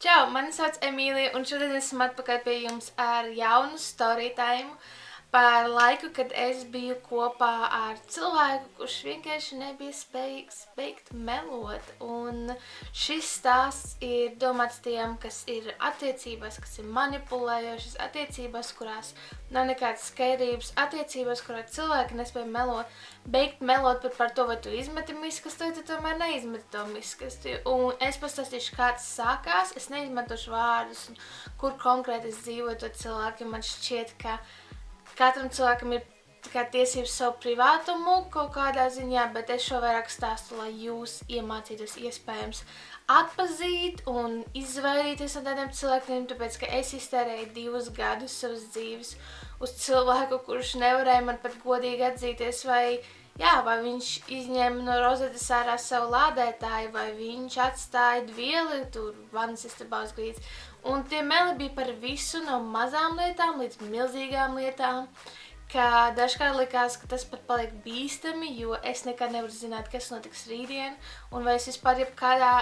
Čau, mani sauc Emīlija, un šodien esmu atpakaļ pie jums ar jaunu storytime par laiku, kad es biju kopā ar cilvēku, kurš vienkārši nebija spējīgs beigt melot. Un šis stāsts ir domāts tiem, kas ir attiecībās, kas ir manipulējošas attiecībās, kurās nav nekādas skaidrības, attiecībās, kurā cilvēki nespēja beigt melot par to, vai tu izmeti miskastu, vai tu tomēr neizmeti to miskastu. Un es pastāstīšu, kā tas sākās. Es neizmantošu vārdus, kur konkrēti es dzīvoju to cilvēku, jo man šķiet, ka katram cilvēkam ir tiesības savu privātumu kaut kādā ziņā, bet es šo vairāk stāstu, lai jūs iemācītos iespējams atpazīt un izvairīties no tādiem cilvēkiem, tāpēc, ka es iztērēju 2 gadus savas dzīves uz cilvēku, kurš nevarēja man pat godīgi atzīties, vai viņš izņēma no rozetes ārā savu lādētāju, vai viņš atstāja dvieli tur vannas istabā uz grīdas. Un tie meli bija par visu, no mazām lietām līdz milzīgām lietām, ka dažkārt likās, ka tas pat paliek bīstami, jo es nekad nevaru zināt, kas notiks rītdien, un vai es vispār jebkādā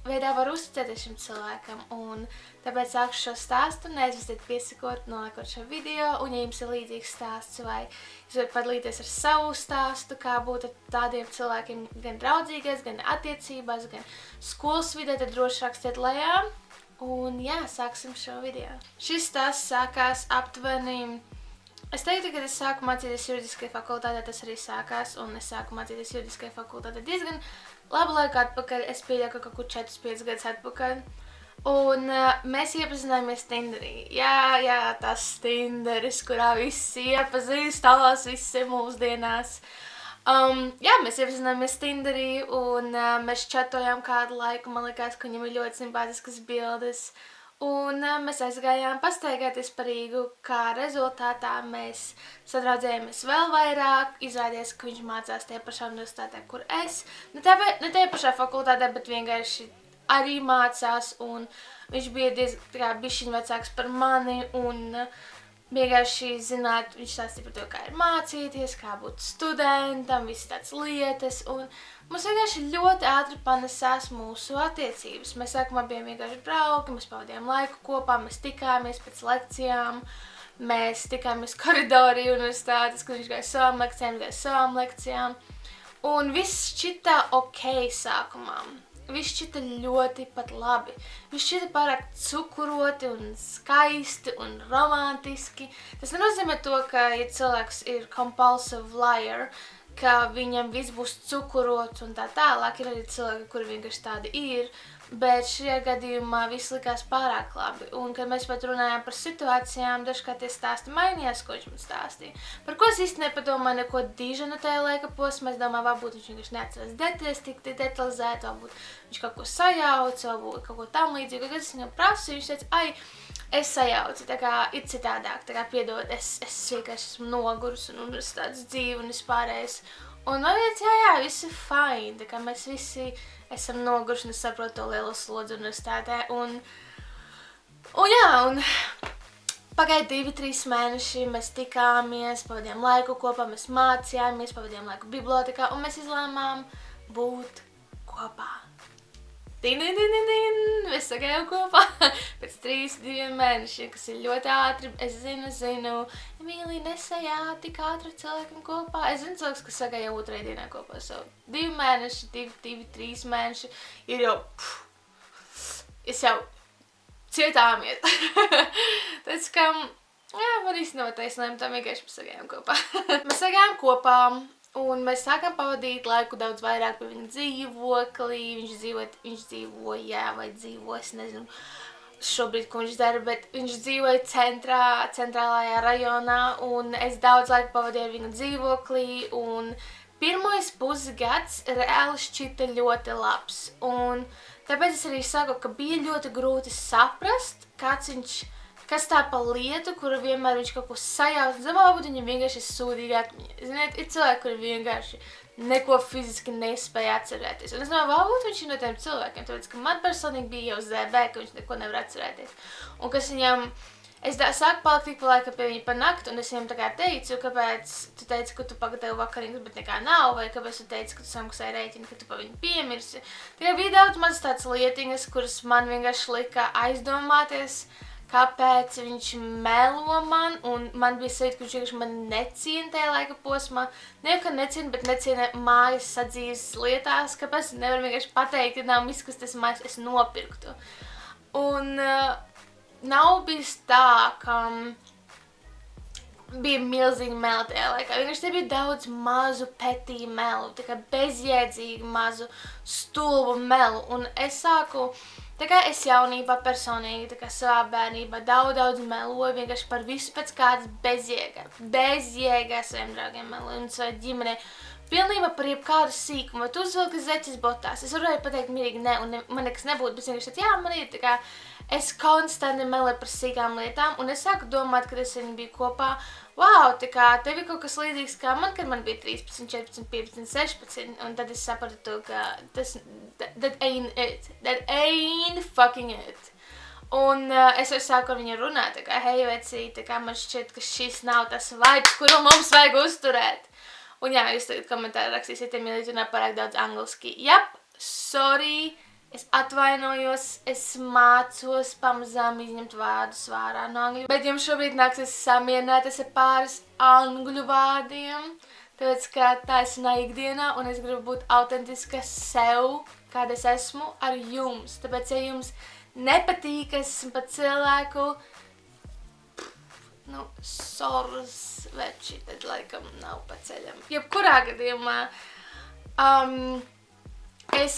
veidā varu uzticēties šim cilvēkam. Un tāpēc sākšu šo stāstu, neaizmirstiet piesakot, noliekot šo video, un ja jums ir līdzīgs stāsts, vai jūs varat padalīties ar savu stāstu, kā būt ar tādiem cilvēkiem gan draudzīgais, gan attiecībās, gan skolas vidē, tad droši rakstiet lejā. Un sāksim šo video. Šis stāsts sākās aptuveni. Es teiktu, kad es sāku mācīties juridiskajā fakultātē, tas arī sākās, un es sāku mācīties juridiskajā fakultātē diezgan labu laiku atpakaļ. Es pieļauju, ka kaut kur 4-5 gadus atpakaļ. Un mēs iepazināmies Tinderī. Jā, tas Tinderis, kurā visi iepazīstalās, visi mūsdienās. Mēs iepazināmies Tinderī, un mēs čatojām kādu laiku. Man likās, ka viņam ir ļoti simpātiskas bildes. Un mēs aizgājām pastaigāties par Rīgu, kā rezultātā mēs sadraudzējāmies vēl vairāk. Izrādījās, ka viņš mācās tajā pašā universitātē, kur es. Ne tajā pašā fakultātē, bet vienkārši arī mācās, un viņš bija diezgan bišķiņ vecāks par mani, un vienkārši zināt, viņš stāstīja par to, kā ir mācīties, kā būt studentam, visas tādas lietas, un mums vienkārši ļoti ātri panesās mūsu attiecības. Mēs sākumā bijām vienkārši draugi, mēs pavadījām laiku kopā, mēs tikāmies pēc lekcijām, mēs tikāmies koridorī universitātes, kad viņš gāja savām lekcijām, un viss šķita ok sākumā. Viss šķita ļoti pat labi. Viss šķita pārāk cukuroti un skaisti un romantiski. Tas nenozīmē to, ka ja cilvēks ir compulsive liar, ka viņam viss būs cukurots un tā tālāk. Ir arī cilvēki, kuri vienkārši tādi ir, bet šajā gadījumā viss likās pārāk labi. Un, kad mēs pat runājām par situācijām, dažkārt tie stāsti mainījās, ko viņš man stāstīja. Par ko es īsti nepadomāju neko dižanu tajā laika posmā. Es domāju, varbūt viņš vienkārši neatceras detaļas tik detalizēt, varbūt viņš kaut ko sajauca, varbūt kaut ko tam līdzīgu. Kad es viņam prasīju, viņš teica, es sajaucu, tā kā ir citādāk, tā kā piedod, es vienkārši esmu nogurs un universitātes dzīve un vispārējais. Un man liekas, viss ir fine, tā kā mēs visi esam noguruši un es saprotu to lielo slodzi universitātē. Un pagāja 2-3 mēneši, mēs tikāmies, pavadījām laiku kopā, mēs mācījāmies, pavadījām laiku bibliotekā un mēs izlēmām būt kopā. Mēs sagājām kopā pēc 3-2 mēnešiem, kas ir ļoti ātri. Es zinu, Emīlija nesajā tik ātri cilvēkiem kopā. Es zinu cilvēks, kas sagāja 2. dienā kopā. 2 mēneši, 2-3 mēneši ir jau, es jau cietāmies. Tāds, ka, man īsti nav taisnēm, tā vienkārši mēs sagājām kopā. Mēs sagājām kopā. Un mēs sākām pavadīt laiku daudz vairāk pie viņa dzīvoklī. Viņš dzīvoja vai dzīvo, es nezinu šobrīd, ko viņš dara, bet viņš dzīvoja centrālajā rajonā, un es daudz laiku pavadīju ar viņa dzīvoklī, un pirmais pusgads reāli šķita ļoti labs. Un tāpēc es arī saku, ka bija ļoti grūti saprast, kas tā pa lietu, kuru vienmēr viņš kaut ko sajauc. Es domāju, varbūt viņam vienkārši ir sūdīga atmiņa. Ziniet, ir cilvēki, kuri vienkārši neko fiziski nespēja atcerēties. Un es domāju, varbūt viņš ir no tiem cilvēkiem, tāpēc, ka man personīgi bija jau ZB, ka viņš neko nevar atcerēties. Un kas viņam Es sāku palikt tik pa laikam pie viņa pa nakti, un es viņam tā kā teicu, kāpēc tu teici, ka tu pagatavoji vakariņas, bet nekā nav, vai kāpēc tu teici, ka tu samaksāji rēķinu, ka tu pa viņu piemirsi. Tikai bija daudz mazas tādas lietiņas, kuras man vienkārši lika aizdomāties, kāpēc viņš melo man, un man bija sajūta, ka viņš vienkārši man neciena tajā laika posmā. Ne jau, ka neciena, bet neciena mājas sadzīves lietās, kāpēc nevar vienkārši pateikt, ka nav izkustas mājas, es nopirktu. Un nav bijis tā, ka bija milzīgi meli tajā laikā. Vienkārši te bija daudz mazu petī melu, tā kā bezjēdzīgi mazu stulbu melu. Un es sāku, tā kā es jaunībā personīgi, tā kā savā bērnībā daudz meloju vienkārši par visu pēc kādas bezjēgā saviem draugiem meloju un savai ģimenei. Pilnībā par jebkādu sīkumu, vai tu uzvelki zeķes botās. Es varēju pateikt mierīgi ne, un man nekas nebūtu, bet vienkārši jā, man ir tā kā, es konstanti melēju par sīkām lietām, un es sāku domāt, kad es viņu biju kopā, wow, tā kā tev ir kaut kas līdzīgs kā man, kad man bija 13, 14, 15, 16, un tad es sapratu, ka that ain't fucking it. Un es jau sāku ar viņu runāt, tā kā, hei, vecī, tā kā man šķiet, ka šis nav tas vibes, kuru mums vajag uzturēt. Un jā, jūs tagad komentāri rakstīsiet, Emīlija, tu nepārāk daudz angliski. Jap, sorry, es atvainojos, es mācos pamazām izņemt vārdus vārā no angļu. Bet jums šobrīd nāksies samierināties ar pāris angļu vārdiem, tāpēc, ka tā es runāju ikdienā, un es gribu būt autentiska sev, kāda es esmu, ar jums. Tāpēc, ja jums nepatīk, es esmu pat cilvēku, sors veči, tad laikam nav pa ceļam. Jebkurā gadījumā es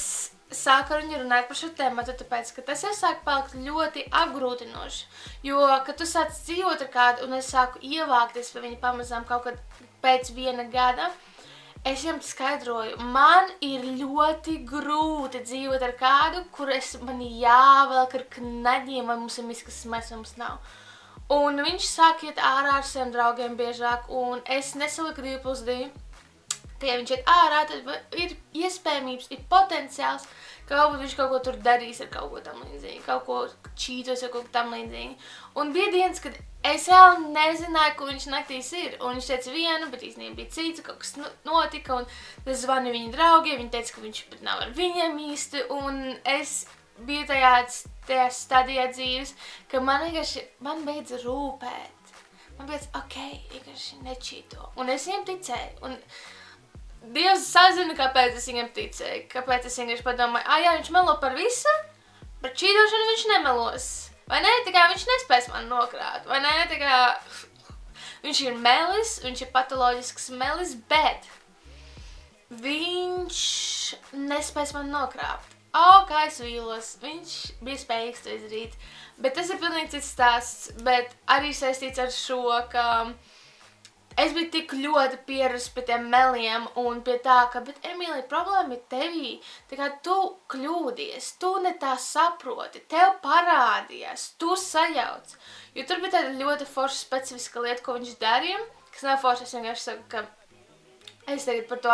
sāku ar viņu runāt par šo tēmatu, tāpēc, ka tas jau sāk palikt ļoti apgrūtinoši. Jo, kad tu sāc dzīvot ar kādu, un es sāku ievākties pie viņa pamazām kaut kad pēc 1 gada, es viņam skaidroju, man ir ļoti grūti dzīvot ar kādu, kur man jāvelk ar knaģiem, vai mums ir miskas smēs, vai mums nav. Un viņš sāk iet ārā ar saviem draugiem biežāk, un es nesaliku 2+2. Tie viņš iet ārā, tad ir iespējamības, ir potenciāls, ka varbūt viņš kaut ko tur darīs ar kaut ko tam līdzīgi, kaut ko čītos vai kaut ko tam līdzīgi. Un bija dienas, kad es vēl nezināju, ko viņš naktīs ir, un viņš teica vienu, bet īstenībā bija cits, kaut kas notika, un es zvanu viņa draugiem, viņi teica, ka viņš pat nav ar viņiem īsti, un es biju tajā stadijā dzīves, ka man beidza rūpēt. Man beidza, vienkārši nečīto. Un es viņam ticēju. Un Dievs sazina, kāpēc es viņam ticēju. Kāpēc es vienkārši padomāju, jā, viņš melo par visu, par čītošanu viņš nemelos. Vai ne? Tā kā viņš nespēs man nokrāt. Vai ne? Tā kā viņš ir melis, viņš ir patoloģisks melis, bet viņš nespēs man nokrāpt. Kā es vīlos, viņš bija spējīgs to izdarīt, bet tas ir pilnīgi cits stāsts, bet arī saistīts ar šo, ka es biju tik ļoti pieradusi pie tiem meliem un pie tā, ka, bet Emīlija, problēma ir tevī, tā kā tu kļūdies, tu ne tā saproti, tev parādījās, tu sajauc, jo tur bija tāda ļoti forša specifiska lieta, ko viņš darīja, kas nav forša, es vienkārši saku, ka es tagad par to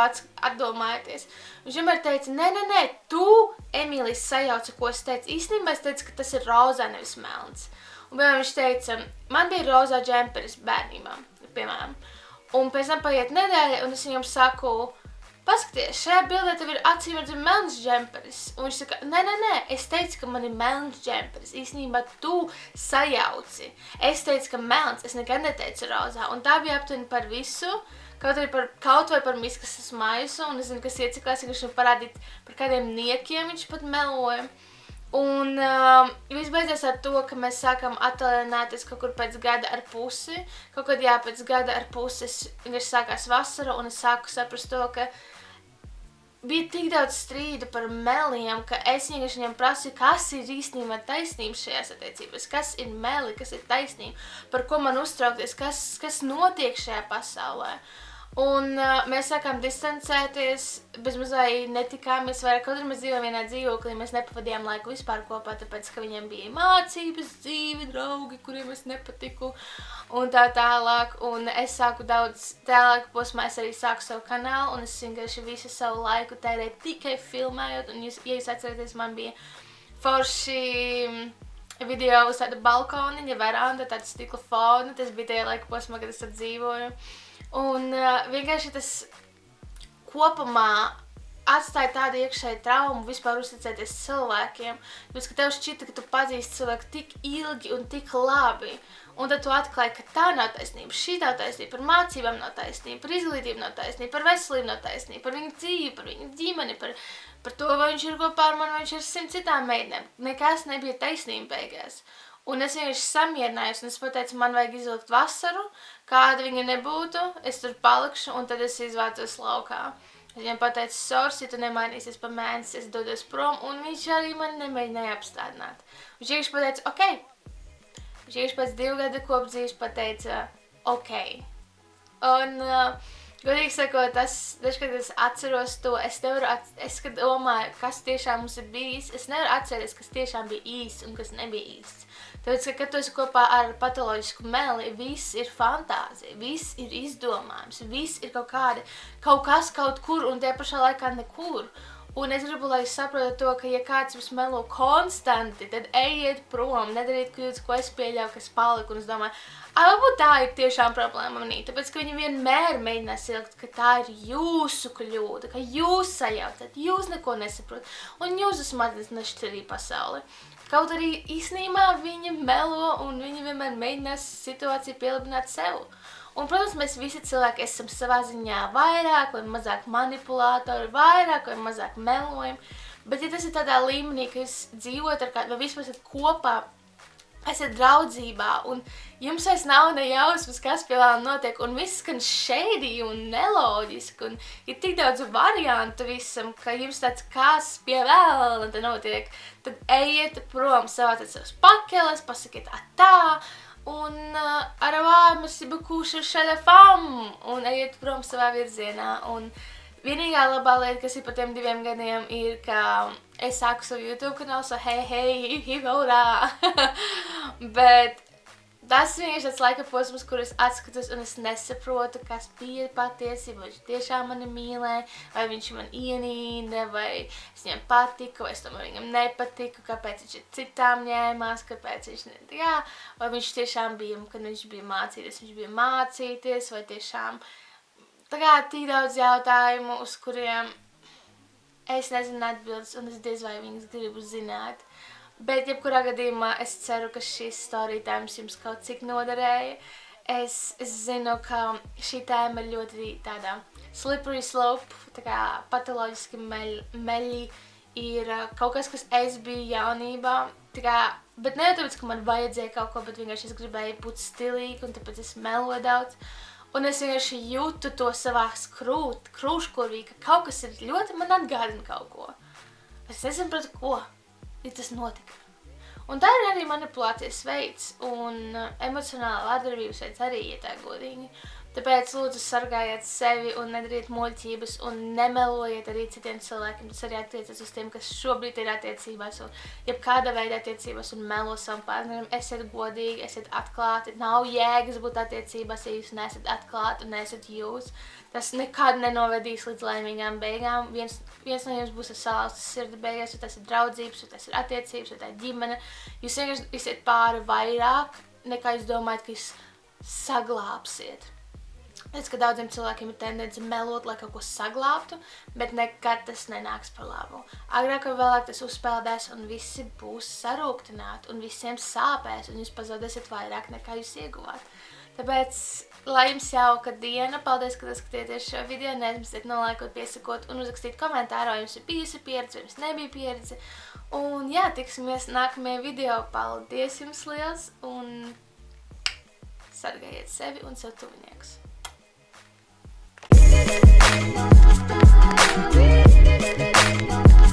atdomājoties. Viņš vienmēr teica, nē, tu, Emīlija, sajauci, ko es teicu. Īstenībā es teicu, ka tas ir rozā, nevis melns. Un piemēram viņš teica, man bija rozā džemperis bērnībā, piemēram. Un pēc tam paiet nedēļa, un es viņam saku, paskaties, šajā bildē tev ir acīmredzami melns džemperis. Un viņš saka, nē, es teicu, ka man ir melns džemperis. Īstenībā tu sajauci. Es teicu, ka melns, es nekad neteicu rozā. Un tā bija aptuveni par visu. Kaut vai par miskas maisu, un es zinu, kas ieciklās, viņš man parādīt par kādiem niekiem viņš pat meloja. Un viss beidzās ar to, ka mēs sākam attālināties kaut kur pēc 1,5 gada. Kaut kad pēc 1,5 gada vienkārši sākās vasara, un es sāku saprast to, ka bija tik daudz strīdu par meliem, ka es vienkārši viņam prasīju, kas ir īstenībā taisnība šajās attiecībās, kas ir meli, kas ir taisnība, par ko man uztraukties, kas notiek šajā pasaulē. Un mēs sākām distancēties, bezmazai netikāmies vairāk, kaut arī mēs dzīvojam vienā dzīvoklī, mēs nepavadījām laiku vispār kopā, tāpēc, ka viņiem bija mācības, dzīvi, draugi, kuriem es nepatiku, un tā tālāk, un es sāku daudz tālāk posmā, es arī sāku savu kanālu, un es vienkārši visu savu laiku tērēju tikai filmējot, un ja jūs atceraties, man bija forši video uz tādu balkoniņa, veranda, tādu stikla fonu. Tas bija tajā laika posmā, kad es tur dzīvoju. Un vienkārši tas kopumā atstāja tādu iekšēju traumu vispār uzticēties cilvēkiem. Tāpēc, ka tev šķita, ka tu pazīsti cilvēku tik ilgi un tik labi. Un tad tu atklāji, ka tā nav taisnība, šī nav taisnība, par mācībām nav taisnība, par izglītību nav taisnība, par veselību nav taisnība, par viņu dzīvi, par viņu ģimeni, par to, vai viņš ir kopā ar mani, vai viņš ir 100 citām meitenēm. Nekas nebija taisnība beigās. Un es vienkārši samierinājos, un es pateicu, man vajag izvilkt vasaru, kāda viņa nebūtu, es tur palikšu, un tad es izvācos laukā. Es viņam pateicu, sorry, ja tu nemainīsies pa mēnesi, es dodos prom, un viņš arī mani nemēģināja apstādināt. Viņš vienkārši pateica, ok. Viņš vienkārši pēc 2 gadu kopdzīves pateica, ok. Un, godīgi sakot, dažkārt es atceros to, es kad domāju, kas tiešām mums ir bijis, es nevaru atcerēties, kas tiešām bija īsts un kas nebija īsts. Tāpēc, ka, kad tu esi kopā ar patoloģisku meli, viss ir fantāzija, viss ir izdomājums, viss ir kaut kas kaut kur un tie pašā laikā nekur. Un es gribu, lai jūs saprotat to, ka ja kāds jums melo konstanti, tad ejiet prom, nedariet kļūdas, ko es pieļauju, kas paliku, un es domāju, varbūt tā ir tiešām problēma manī, tāpēc, ka viņi vienmēr mēģinās ielikt, ka tā ir jūsu kļūda, ka jūs sajaucat, jūs neko nesaprotat, un jūsu smadzenes nešķirī pasauli. Kaut arī īstenībā viņi melo, un viņi vienmēr mēģinās situāciju pielabināt sev. Un, protams, mēs visi cilvēki esam savā ziņā vairāk vai mazāk manipulātori, vairāk vai mazāk melojam, bet ja tas ir tādā līmenī, ka jūs dzīvojat ar kādu, vai vispār esat kopā, esat draudzībā, un jums vairs nav ne jausmas, kas pie vēl notiek, un viss skan shady un neloģiski, un ir tik daudz variantu visam, ka jums tāds kas pie vēl te notiek, tad ejiet prom, savāciet savas pakeles, pasakiet tā, un ar revoir, merci beaucoup, cherchez la femme, un ejiet prom savā virzienā. Un vienīgā labā lieta, kas ir par tiem 2 gadiem, ir, ka es sāku savu YouTube kanālu, so hei, urā! Bet tas vienkārši tāds laika posms, kur es atskatos un es nesaprotu, kas bija patiesība, vai viņš tiešām mani mīlēja, vai viņš man ienīda, vai es viņam patiku, vai es tomēr viņam nepatiku, kāpēc viņš ir citām ņēmās, kāpēc viņš vai viņš tiešām bija, kad viņš bija mācīties, vai tiešām tik daudz jautājumu, uz kuriem es nezinu atbildes, un es diez vai viņas gribu zināt. Bet, jebkurā gadījumā, es ceru, ka šis storytimes jums kaut cik noderēja. Es zinu, ka šī tēma ir ļoti tāda slippery slope, tā kā patoloģiski meļi ir kaut kas es biju jaunībā. Bet ne jau tāpēc, ka man vajadzēja kaut ko, bet vienkārši es gribēju būt stilīgi, un tāpēc es meloju daudz. Un es vienkārši jūtu to savā krūškurvī, ka kaut kas ir ļoti man atgādina kaut ko. Es nesaprotu, ko. Ja tas notika. Un tā ir arī manipulācijas veids, un emocionāla vārdarbības veids arī, ja tā godīgi. Tāpēc lūdzu sargājiet sevi un nedariet muļķības un nemelojiet arī citiem cilvēkiem. Tas arī attiecas uz tiem, kas šobrīd ir attiecībās un jebkāda veida attiecībās un melo savam partnerim. Esiet godīgi, esiet atklāti. Nav jēgas būt attiecībās, ja jūs neesat atklāti un neesat jūs. Tas nekad nenovedīs līdz laimīgām beigām. Viens no jums būs ar salauztas sirdi beigās, vai tas ir draudzības, vai tas ir attiecības, vai tā ir ģimene. Jūs vienkārši esiet pāri vairāk, nekā jūs domājat, ka jūs saglābsiet. Redz, ka daudziem cilvēkiem ir tendence melot, lai kaut ko saglābtu, bet nekad tas nenāks par labu. Agrāk vai vēlāk tas uzpeldēs un visi būs sarūktināti un visiem sāpēs un jūs pazaudēsiet vairāk nekā jūs ieguvāt. Tāpēc, lai jums jauka diena, paldies, ka skatieties šo video, neaizmirstiet nolaikot, piesakot un uzrakstīt komentāru, vai jums ir bijusi pieredze, vai jums nebija pieredze. Un jā, tiksimies nākamajā video. Paldies jums liels un sargājiet sevi un savu tuviniekus.